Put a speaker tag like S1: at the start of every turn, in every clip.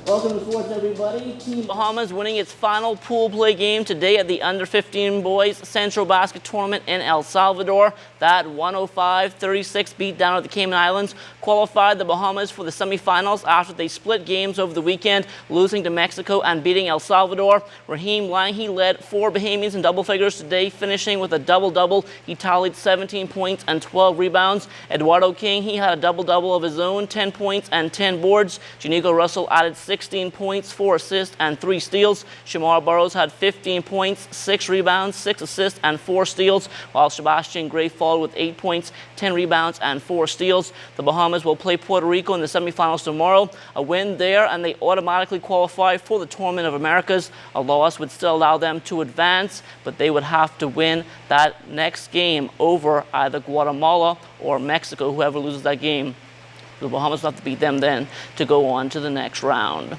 S1: Welcome to sports, everybody. Team Bahamas winning its final pool play game today at the Under-15 Boys Central Basket Tournament in El Salvador. That 105-36 beatdown at the Cayman Islands qualified the Bahamas for the semifinals after they split games over the weekend, losing to Mexico and beating El Salvador. Raheem Lange led 4 Bahamians in double figures today, finishing with a double-double. He tallied 17 points and 12 rebounds. Eduardo King, he had a double-double of his own, 10 points and 10 boards. Janico Russell added 16 points, 4 assists, and 3 steals. Shamar Burrows had 15 points, 6 rebounds, 6 assists, and 4 steals, while Sebastian Gray followed with 8 points, 10 rebounds, and 4 steals. The Bahamas will play Puerto Rico in the semifinals tomorrow. A win there, and they automatically qualify for the Tournament of Americas. A loss would still allow them to advance, but they would have to win that next game over either Guatemala or Mexico, whoever loses that game. The Bahamas will have to beat them then to go on to the next round.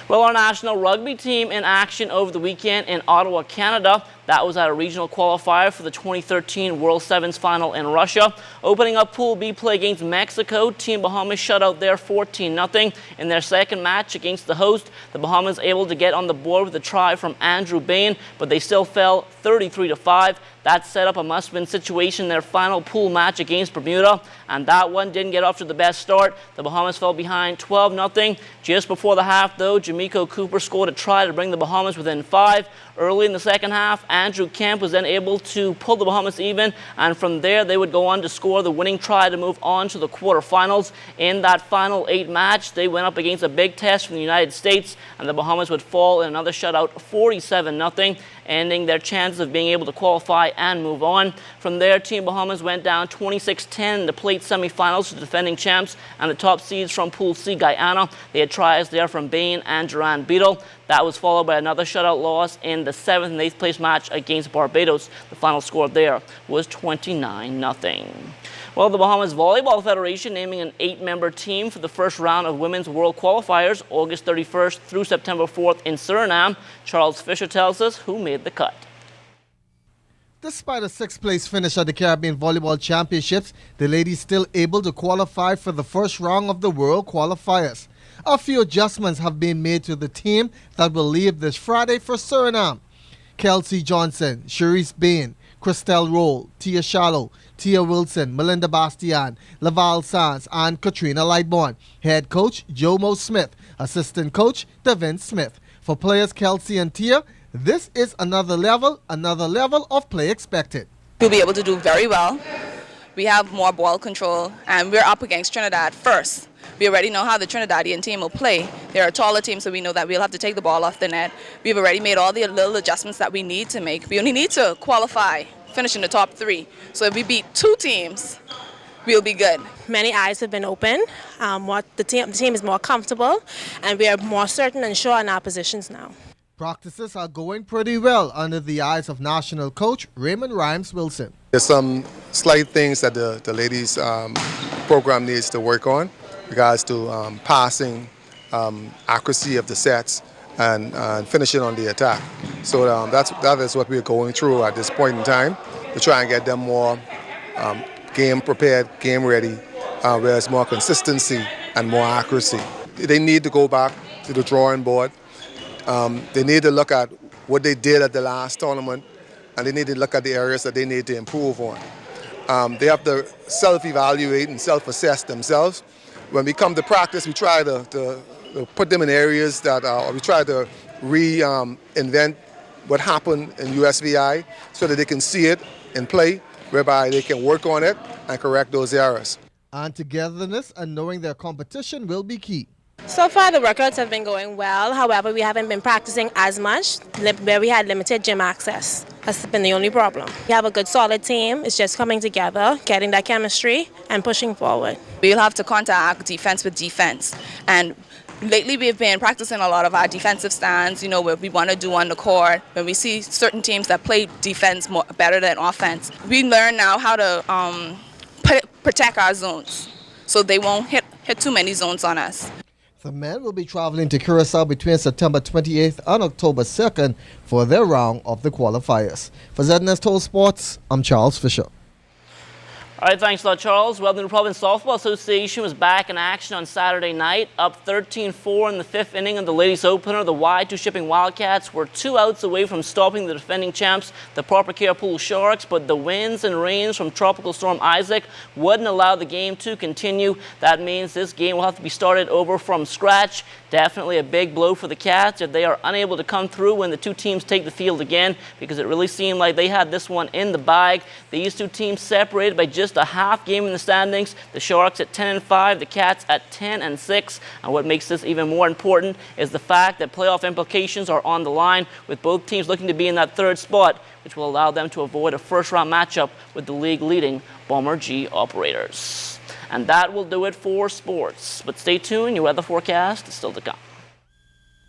S1: Well, our national rugby team in action over the weekend in Ottawa, Canada. That was at a regional qualifier for the 2013 World Sevens final in Russia. Opening up Pool B play against Mexico, Team Bahamas shut out there 14-0. In their second match against the host, the Bahamas able to get on the board with a try from Andrew Bain, but they still fell 33-5. That set up a must-win situation in their final pool match against Bermuda, and that one didn't get off to the best start. The Bahamas fell behind 12-0. Just before the half, though, Jamiko Cooper scored a try to bring the Bahamas within 5. Early in the second half, Andrew Kemp was then able to pull the Bahamas even, and from there they would go on to score the winning try to move on to the quarterfinals. In that final 8 match, they went up against a big test from the United States, and the Bahamas would fall in another shutout 47-0, ending their chances of being able to qualify and move on. From there, Team Bahamas went down 26-10 in the plate semifinals to the defending champs and the top seeds from Pool C, Guyana. They had tries there from Bain and Duran Beetle. That was followed by another shutout loss in the 7th and 8th place match against Barbados. The final score there was 29-0. Well, the Bahamas Volleyball Federation naming an 8-member team for the first round of Women's World Qualifiers August 31st through September 4th in Suriname. Charles Fisher tells us who made the cut.
S2: Despite a 6th place finish at the Caribbean Volleyball Championships, the ladies still able to qualify for the first round of the World Qualifiers. A few adjustments have been made to the team that will leave this Friday for Suriname. Kelsey Johnson, Cherise Bain, Christelle Roll, Tia Shallow, Tia Wilson, Melinda Bastian, Laval Sands, and Katrina Lightborn. Head coach Jomo Smith, assistant coach Devin Smith. For players Kelsey and Tia, this is another level of play expected.
S3: We'll be able to do very well. We have more ball control, and we're up against Trinidad first. We already know how the Trinidadian team will play. They're a taller team, so we know that we'll have to take the ball off the net. We've already made all the little adjustments that we need to make. We only need to qualify, finish in the top 3. So if we beat 2 teams, we'll be good.
S4: Many eyes have been open. The team is more comfortable, and we are more certain and sure in our positions now.
S2: Practices are going pretty well under the eyes of national coach Raymond Rhymes Wilson.
S5: There's some slight things that the ladies program needs to work on, regards to passing, accuracy of the sets, and finishing on the attack. So that is what we're going through at this point in time to try and get them more game prepared, game ready, where there's more consistency and more accuracy. They need to go back to the drawing board. They need to look at what they did at the last tournament, and they need to look at the areas that they need to improve on. They have to self-evaluate and self-assess themselves. When we come to practice, we try to put them in areas that we try to reinvent what happened in USVI so that they can see it in play, whereby they can work on it and correct those errors.
S2: And togetherness and knowing their competition will be key.
S4: So far, the workouts have been going well. However, we haven't been practicing as much where we had limited gym access. That's been the only problem. We have a good, solid team. It's just coming together, getting that chemistry, and pushing forward.
S3: We'll have to contact defense with defense. And lately, we've been practicing a lot of our defensive stands, what we want to do on the court. When we see certain teams that play defense better than offense, we learn now how to protect our zones so they won't hit too many zones on us.
S2: The men will be traveling to Curacao between September 28th and October 2nd for their round of the qualifiers. For ZNS Total Sports, I'm Charles Fisher.
S1: All right, thanks a lot, Charles. Well, the New Providence Softball Association was back in action on Saturday night. Up 13-4 in the 5th inning of the ladies opener, the Y2 Shipping Wildcats were 2 outs away from stopping the defending champs, the Proper Care Pool Sharks, but the winds and rains from Tropical Storm Isaac wouldn't allow the game to continue. That means this game will have to be started over from scratch. Definitely a big blow for the Cats if they are unable to come through when the two teams take the field again, because it really seemed like they had this one in the bag. These two teams separated by just a half game in the standings. The Sharks at 10-5, the Cats at 10-6. And what makes this even more important is the fact that playoff implications are on the line, with both teams looking to be in that 3rd spot, which will allow them to avoid a first-round matchup with the league-leading Bomber G Operators. And that will do it for sports. But stay tuned, your weather forecast is still to come.